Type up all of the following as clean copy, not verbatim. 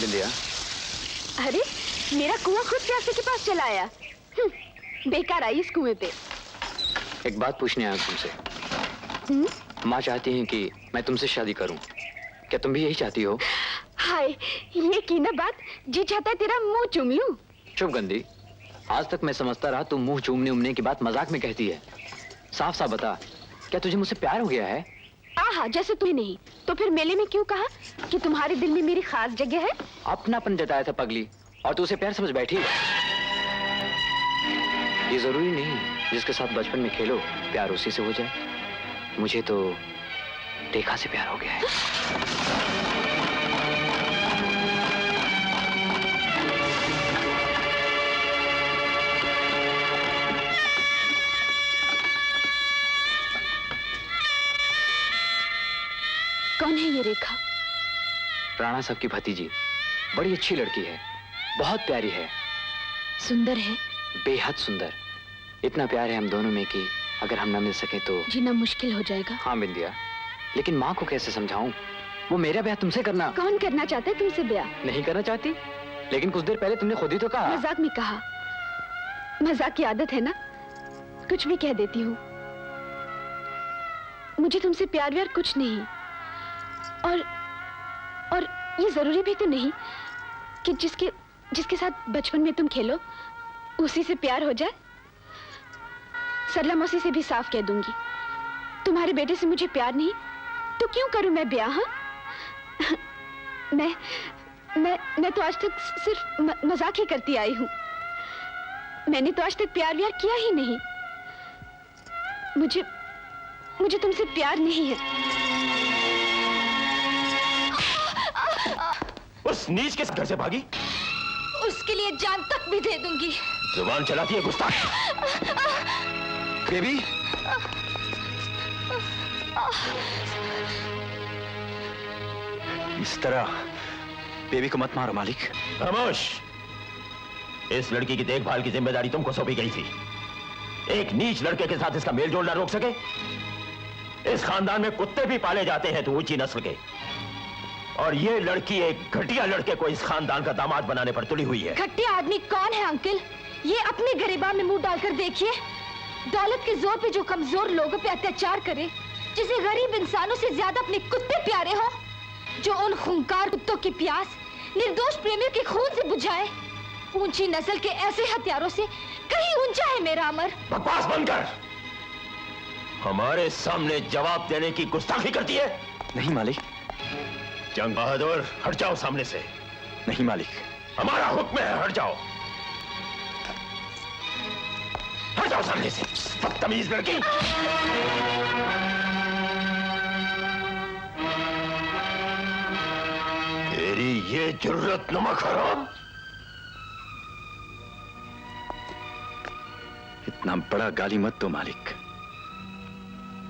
बिंदिया? अरे मेरा कुआं खुद प्यासे के पास चला आया। बेकार आई इस कुएं पे। एक बात पूछने आया तुमसे। माँ चाहती है कि मैं तुमसे शादी करूं, क्या तुम भी यही चाहती हो? हाय, ये की ना बात, जी चाहता है तेरा मुंह चूम लूं। चुप गंदी, आज तक मैं समझता रहा तुम मुंह चूमने उमने की बात मजाक में कहती है। साफ साफ बता, क्या तुझे मुझसे प्यार हो गया है? आहा, जैसे तू नहीं तो फिर मेले में क्यों कहा कि तुम्हारे दिल में मेरी खास जगह है? अपनापन जताया था पगली, और तू उसे प्यार समझ बैठी। ये जरूरी नहीं जिसके साथ बचपन में खेलो प्यार उसी से हो जाए। मुझे तो रेखा से प्यार हो गया है। कौन है ये रेखा? राणा साहब की भतीजी, बड़ी अच्छी लड़की है, बहुत प्यारी है। सुंदर है? बेहद सुंदर। इतना प्यार है हम दोनों में कि अगर हम न मिल सके तो जीना मुश्किल हो जाएगा। हाँ बिंदिया, लेकिन माँ को कैसे समझाऊं? वो मेरा ब्याह तुमसे करना। कौन करना चाहता है तुमसे ब्याह? नहीं करना चाहती, लेकिन कुछ देर पहले तुमने खुद ही तो कहा। मजाक में कहा। मजाक की आदत है ना, कुछ भी कह देती हूँ। मुझे तुमसे प्यार व्यार कुछ नहीं, और ये जरूरी भी तो नहीं कि जिसके साथ बचपन में तुम खेलो उसी से प्यार हो जाए। सरला मौसी से भी साफ कह दूंगी, तुम्हारे बेटे से मुझे प्यार नहीं तो क्यों करूं मैं ब्याह? मैं तो आज तक सिर्फ मजाक ही करती आई हूं। मैंने तो आज तक प्यार व्यार किया ही नहीं। मुझे तुमसे प्यार नहीं है। उस नीच किस घर से भागी? उसके लिए जान तक भी दे दूंगी। जुबान चलाती है गुस्ताख। बेबी, इस तरह बेबी को मत मारो मालिक। खामोश। इस लड़की की देखभाल की जिम्मेदारी तुमको सौंपी गई थी। एक नीच लड़के के साथ इसका मेल जोल ना रोक सके? इस खानदान में कुत्ते भी पाले जाते हैं तो ऊंची नस्ल के, और ये लड़की एक घटिया लड़के को इस खानदान का दामाद बनाने पर तुली हुई है। घटिया आदमी कौन है अंकल? ये अपने गरीबा में मुंह डालकर देखिए। दौलत के जोर पे जो कमजोर लोगों पे अत्याचार करे, जिसे गरीब इंसानों से ज्यादा अपने कुत्ते प्यारे हो, जो उन खूंखार कुत्तों की प्यास निर्दोष प्रेमियों के खून से बुझाए। ऊंची नस्ल के ऐसे हथियारों से कहीं ऊंचा है मेरा अमर। बकवास बंद कर। हमारे सामने जवाब देने की गुस्ताखी करती है। नहीं मालिक। जंग बहादुर, हट जाओ सामने से। नहीं मालिक, हमारा हुक्म है, हट जाओ। हट जाओ सामने से, बदतमीज लड़की। तेरी ये जुर्रत नमक हराम। इतना बड़ा गाली मत दो मालिक।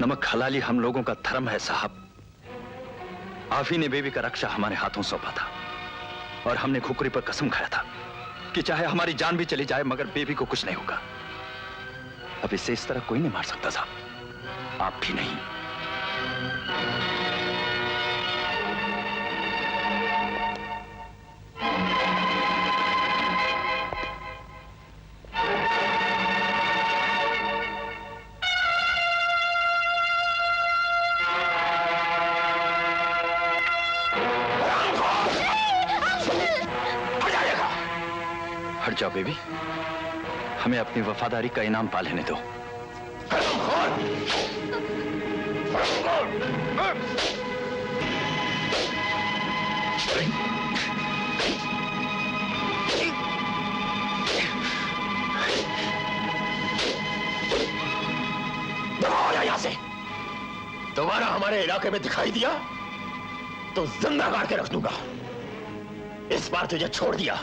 नमक हलाली हम लोगों का धर्म है साहब। आप ही ने बेबी का रक्षा हमारे हाथों सौंपा था, और हमने खुकरी पर कसम खाया था कि चाहे हमारी जान भी चली जाए मगर बेबी को कुछ नहीं होगा। अब इसे इस तरह कोई नहीं मार सकता साहब, आप भी नहीं। हट जाओ बेबी, हमें अपनी वफादारी का इनाम पा लेने दो। यहां से दोबारा हमारे इलाके में दिखाई दिया तो जिंदा काट के रख दूंगा। इस बार तुझे छोड़ दिया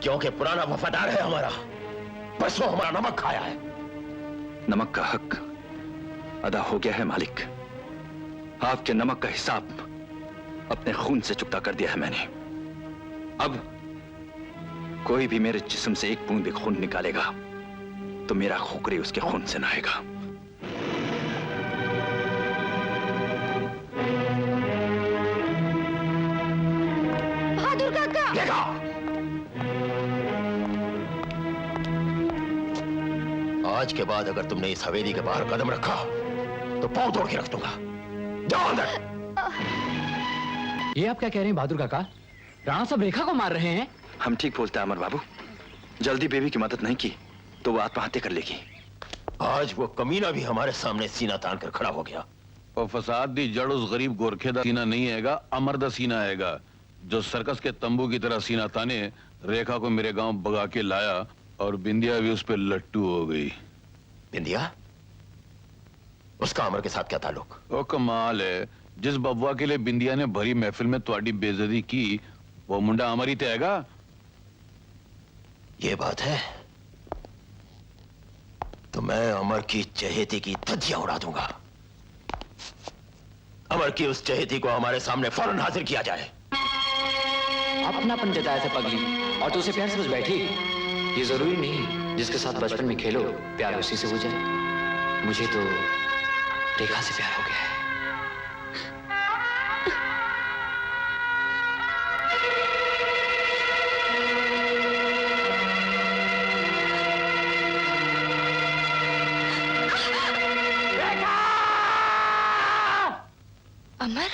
क्योंकि पुराना वफादार है हमारा, बस वो हमारा नमक खाया है। नमक का हक अदा हो गया है मालिक। आपके नमक का हिसाब अपने खून से चुकता कर दिया है मैंने। अब कोई भी मेरे जिस्म से एक बूंद भी खून निकालेगा तो मेरा खुकरी उसके खून से नहाएगा। बहादुर का भागेगा। आज के बाद अगर तुमने इस हवेली के बाहर कदम रखा तो पांव तोड़ के रख दूंगा। जाओ अंदर। ये आप क्या कह रहे हैं बहादुर काका? राणा साहब रेखा को मार रहे हैं। हम ठीक बोलते हैं अमर बाबू। जल्दी बेबी की मदद नहीं की तो वो आत्महत्या कर लेगी। आज वो कमीना भी हमारे सामने सीना तान कर खड़ा हो गया। और फसाद दी जड़ उस गरीब गोरखे दा सीना नहीं आएगा, अमर दा सीना आएगा, जो सर्कस के तंबू की तरह सीना ताने रेखा को मेरे गांव भगा के लाया और बिंदिया भी उस पे लट्टू हो गई। बिंदिया? उसका अमर के साथ क्या ताल्लुक? ओ कमाल है, जिस बब्वा के लिए बिंदिया ने भरी महफिल में तुम्हारी बेइज्जती की वो मुंडा अमर ही तो आएगा। ये बात है तो मैं अमर की चहेती की धज्जियां उड़ा दूंगा। अमर की उस चहेती को हमारे सामने फौरन हाजिर किया जाए। अपनापन जताया था पगली और तो उसे प्यार से बस बैठी। ये जरूरी नहीं जिसके साथ बचपन में खेलो प्यार उसी से हो जाए। मुझे तो रेखा से प्यार हो गया है। अमर,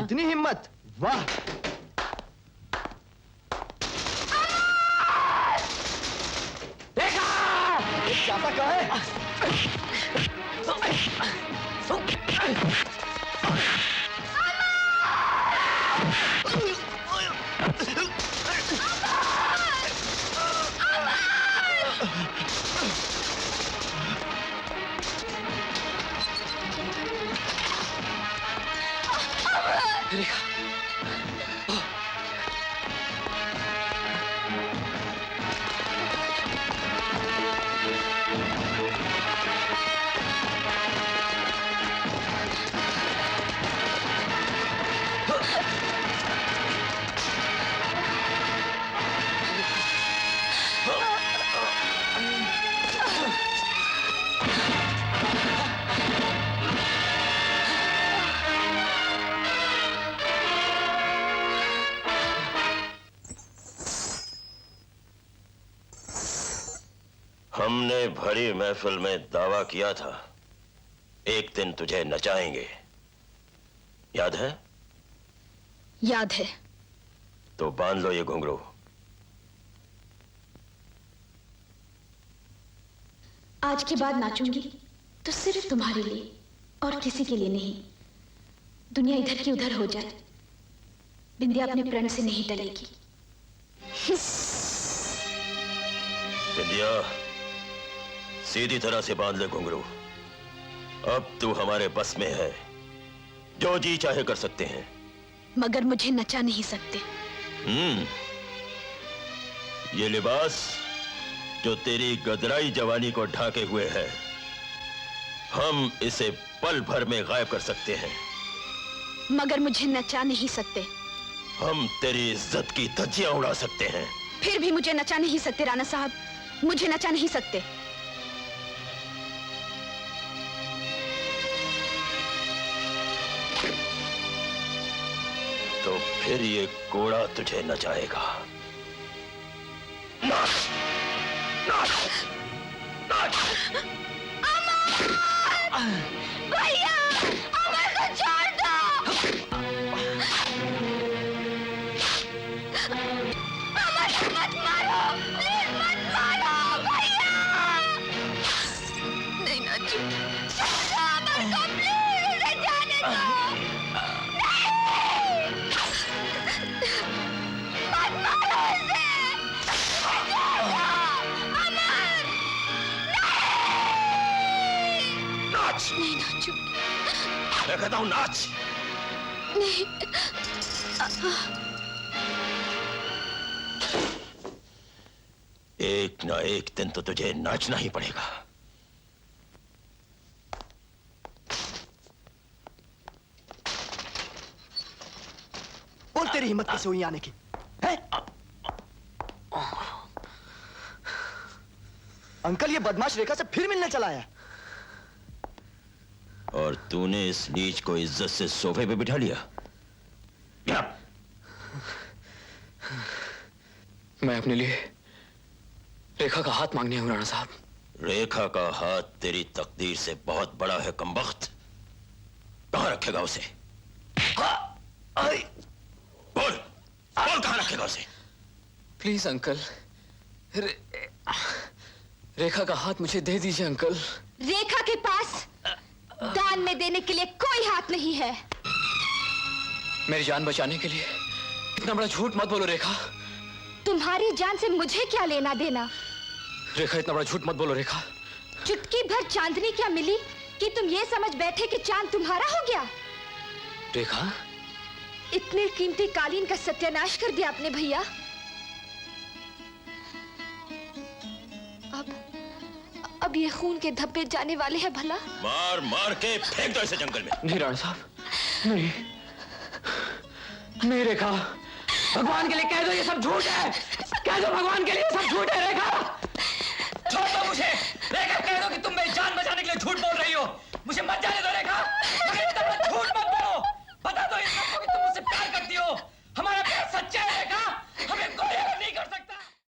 इतनी हिम्मत, वाह। चाहता क्या है? हमने भरी महफिल में दावा किया था एक दिन तुझे नचाएंगे, याद है? याद है। तो बांध लो ये घुंघरू। आज के बाद नाचूंगी तो सिर्फ तुम्हारे लिए और किसी के लिए नहीं। दुनिया इधर की उधर हो जाए, बिंदिया अपने प्रण से नहीं टलेगी। बिंदिया, सीधी तरह से बांध ले घुंघरू। अब तू हमारे बस में है, जो जी चाहे कर सकते हैं। मगर मुझे नचा नहीं सकते। ये लिबास जो तेरी गदराई जवानी को ढाके हुए है, हम इसे पल भर में गायब कर सकते हैं। मगर मुझे नचा नहीं सकते। हम तेरी इज्जत की धज्जियां उड़ा सकते हैं। फिर भी मुझे नचा नहीं सकते राणा साहब, मुझे नचा नहीं सकते। तो फिर ये कोड़ा तुझे नचाएगा। नाच, नाच, नाच। भैया, अमर को छोड़ दो। अमर को मत मारो, प्लीज मत मारो भैया। नहीं नाचू, छोड़ दो अमर को, प्लीज उसे जाने दो। नाच। नहीं नाचूंगी। मैं कहता हूं नाच। नहीं। एक ना एक दिन तो तुझे नाचना ही पड़ेगा। बोल तेरी हिम्मत कैसे हुई आने की है? अंकल ये बदमाश रेखा से फिर मिलने चला है। और तूने इस नीच को इज्जत से सोफे पे बिठा लिया। क्या? मैं अपने लिए रेखा का हाथ मांगने आया हूं राणा साहब। रेखा का हाथ तेरी तकदीर से बहुत बड़ा है कमबख्त। कहां रखेगा उसे? बोल बोल कहां रखेगा उसे? प्लीज अंकल, रेखा का हाथ मुझे दे दीजिए अंकल। रेखा के पास दान में देने के लिए कोई हाथ नहीं है। मेरी जान बचाने के लिए इतना बड़ा झूठ मत बोलो रेखा। तुम्हारी जान से मुझे क्या लेना देना? रेखा इतना बड़ा झूठ मत बोलो रेखा। चुटकी भर चांदनी क्या मिली कि तुम ये समझ बैठे कि चांद तुम्हारा हो गया? रेखा, इतने कीमती कालीन का सत्यानाश कर दिया आपने भैया। अब ये खून के धब्बे जाने वाले हैं भला। मार मार के फेंक दो इसे जंगल में। नहीं राणा साहब, नहीं नहीं रेखा, भगवान के लिए कह दो ये सब झूठ है। कह दो भगवान के लिए ये सब झूठ है। रेखा छोड़ दो मुझे। रेखा कह दो कि तुम मेरी जान बचाने के लिए झूठ बोल